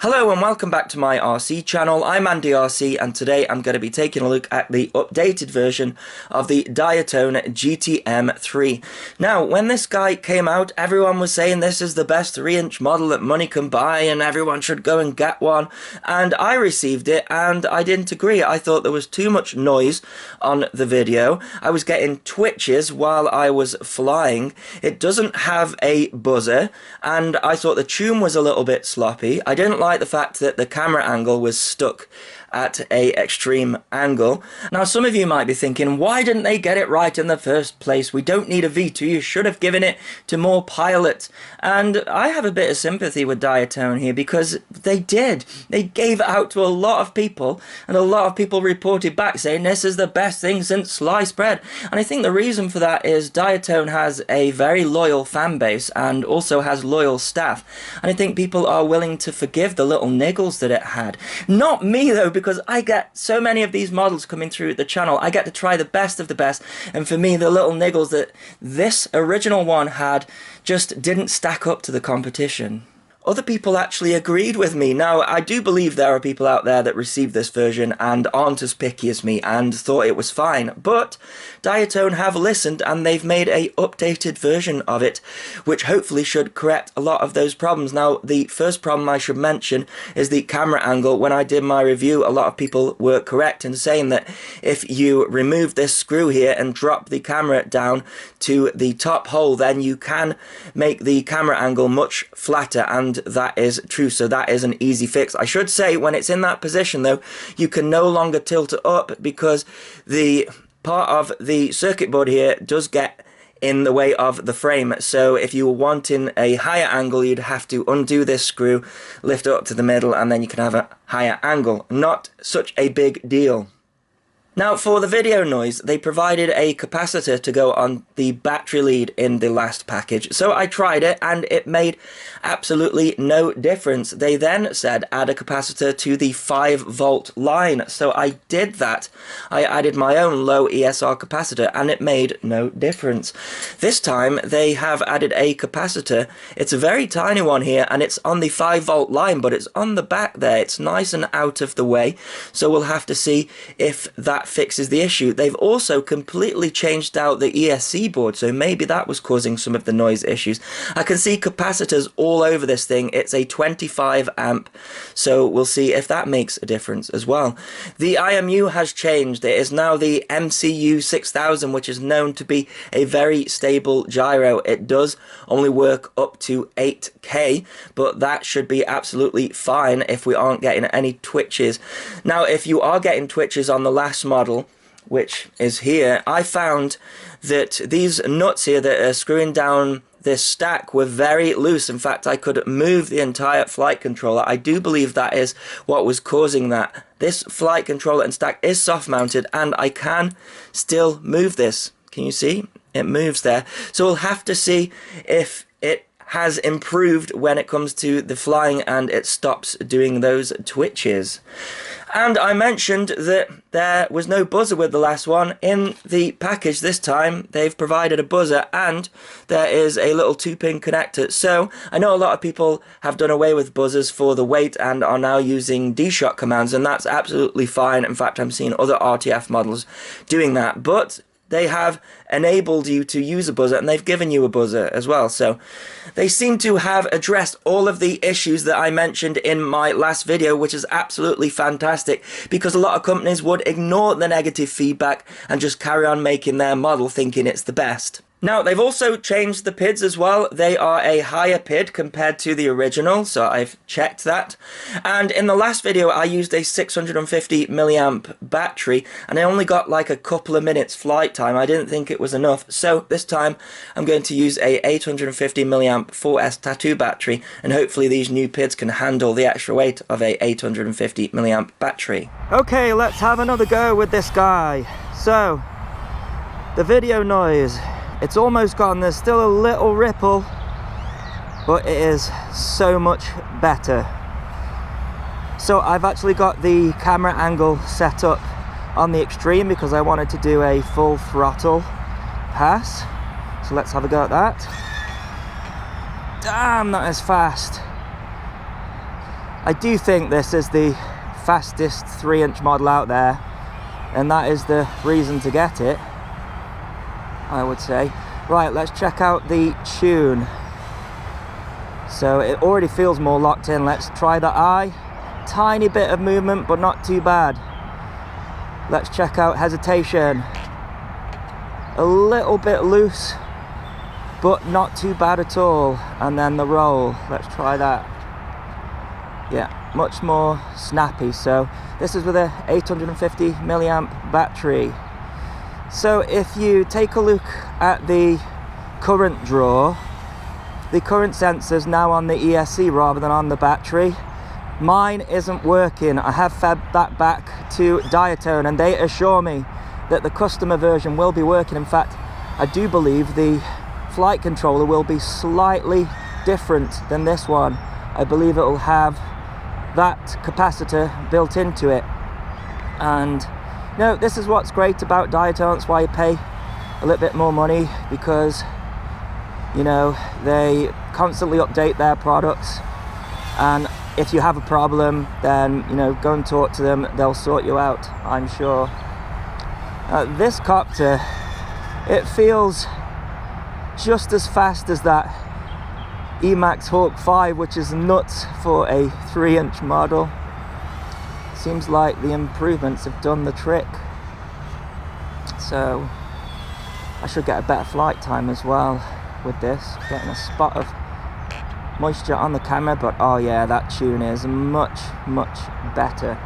Hello and welcome back to my RC channel. I'm Andy RC and today I'm going to be taking a look at the updated version of the Diatone GT-M3. Now, when this guy came out, everyone was saying this is the best 3-inch model that money can buy and everyone should go and get one. And I received it and I didn't agree. I thought there was too much noise on the video. I was getting twitches while I was flying. It doesn't have a buzzer and I thought the tune was a little bit sloppy. I didn't like the fact that the camera angle was stuck at a extreme angle. Now some of you might be thinking, why didn't they get it right in the first place? We don't need a V2, you should have given it to more pilots. And I have a bit of sympathy with Diatone here because they did. They gave it out to a lot of people and a lot of people reported back saying this is the best thing since sliced bread. And I think the reason for that is Diatone has a very loyal fan base and also has loyal staff. And I think people are willing to forgive the little niggles that it had. Not me though, because I get so many of these models coming through the channel. I get to try the best of the best, and for me the little niggles that this original one had just didn't stack up to the competition. Other people actually agreed with me. Now, I do believe there are people out there that received this version and aren't as picky as me and thought it was fine, but Diatone have listened and they've made a updated version of it, which hopefully should correct a lot of those problems. Now, the first problem I should mention is the camera angle. When I did my review, a lot of people were correct in saying that if you remove this screw here and drop the camera down to the top hole, then you can make the camera angle much flatter, and that is true, so that is an easy fix. I should say, when it's in that position though, you can no longer tilt it up because the part of the circuit board here does get in the way of the frame. So if you were wanting a higher angle, you'd have to undo this screw, lift it up to the middle, and then you can have a higher angle. Not such a big deal. Now, for the video noise, they provided a capacitor to go on the battery lead in the last package. So I tried it and it made absolutely no difference. They then said add a capacitor to the 5-volt line. So I did that. I added my own low ESR capacitor and it made no difference. This time they have added a capacitor. It's a very tiny one here and it's on the 5-volt line, but it's on the back there. It's nice and out of the way. So we'll have to see if that fixes the issue. They've also completely changed out the ESC board, so maybe that was causing some of the noise issues. I can see capacitors all over this thing. It's a 25 amp, so we'll see if that makes a difference as well. The IMU has changed. It is now the MCU 6000, which is known to be a very stable gyro. It does only work up to 8K, but that should be absolutely fine if we aren't getting any twitches. Now, if you are getting twitches on the last model, which is here, I found that these nuts here that are screwing down this stack were very loose. In fact, I could move the entire flight controller. I do believe that is what was causing that. This flight controller and stack is soft mounted and I can still move this. Can you see? It moves there. So we'll have to see if it has improved when it comes to the flying and it stops doing those twitches. And I mentioned that there was no buzzer with the last one. In the package this time, they've provided a buzzer and there is a little 2-pin connector. So I know a lot of people have done away with buzzers for the weight and are now using D-Shock commands, and that's absolutely fine. In fact, I'm seeing other RTF models doing that. But they have enabled you to use a buzzer and they've given you a buzzer as well. So they seem to have addressed all of the issues that I mentioned in my last video, which is absolutely fantastic because a lot of companies would ignore the negative feedback and just carry on making their model thinking it's the best. Now, they've also changed the PIDs as well. They are a higher PID compared to the original, so I've checked that. And in the last video, I used a 650 milliamp battery, and I only got like a couple of minutes flight time. I didn't think it was enough, so this time I'm going to use a 850 milliamp 4S tattoo battery, and hopefully these new PIDs can handle the extra weight of a 850 milliamp battery. Okay, let's have another go with this guy. So, the video noise. It's almost gone. There's still a little ripple, but it is so much better. So I've actually got the camera angle set up on the extreme because I wanted to do a full throttle pass. So let's have a go at that. Damn, that is fast. I do think this is the fastest 3-inch model out there, and that is the reason to get it, I would say. Right, let's check out the tune. So it already feels more locked in. Let's try the eye. Tiny bit of movement, but not too bad. Let's check out hesitation. A little bit loose, but not too bad at all. And then the roll, let's try that. Yeah, much more snappy. So this is with a 850 milliamp battery. So if you take a look at the current draw, the current sensor's now on the ESC rather than on the battery. Mine isn't working. I have fed that back to Diatone and they assure me that the customer version will be working. In fact, I do believe the flight controller will be slightly different than this one. I believe it will have that capacitor built into it. And you know, this is what's great about Diatone. That's why you pay a little bit more money, because you know, they constantly update their products, and if you have a problem, then you know, go and talk to them. They'll sort you out, I'm sure. This copter, it feels just as fast as that Emax Hawk 5, which is nuts for a 3-inch model. Seems like the improvements have done the trick. So I should get a better flight time as well with this. Getting a spot of moisture on the camera, but oh yeah, that tune is much better.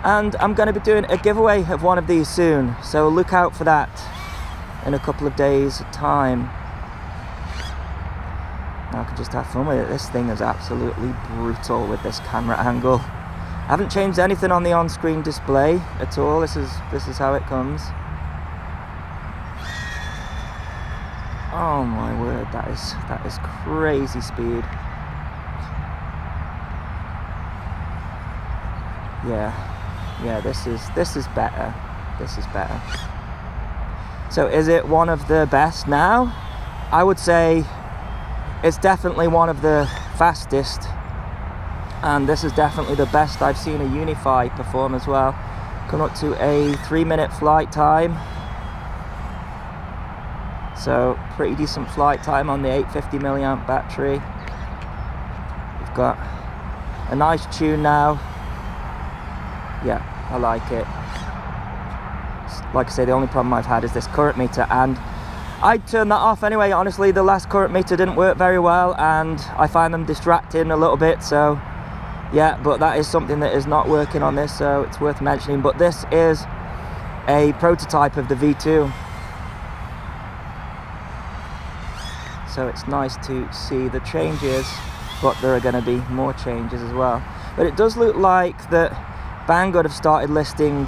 And I'm going to be doing a giveaway of one of these soon, so look out for that in a couple of days time. Now I can just have fun with it. This thing is absolutely brutal with this camera angle. I haven't changed anything on the on-screen display at all. This is how it comes. Oh my word, that is crazy speed. Yeah, this is better. This is better. So is it one of the best now? I would say it's definitely one of the fastest, and this is definitely the best I've seen a Unify perform as well. Come up to a 3-minute flight time. So pretty decent flight time on the 850 milliamp battery. We've got a nice tune now. Yeah, I like it. Like I say, the only problem I've had is this current meter, and I'd turn that off anyway. Honestly, the last current meter didn't work very well, and I find them distracting a little bit. So yeah, but that is something that is not working on this, so it's worth mentioning. But this is a prototype of the V2. So it's nice to see the changes, but there are going to be more changes as well. But it does look like that Banggood have started listing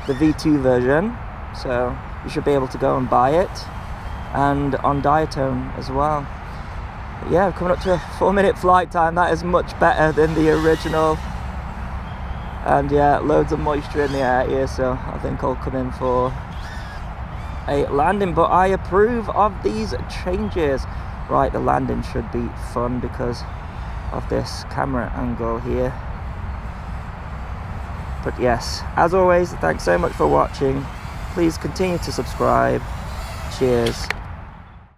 the V2 version, so you should be able to go and buy it, and on Diatone as well. But yeah, coming up to a 4-minute flight time. That is much better than the original. And yeah, loads of moisture in the air here, so I think I'll come in for a landing. But I approve of these changes. Right, the landing should be fun because of this camera angle here. But yes, as always, thanks so much for watching. Please continue to subscribe. Cheers.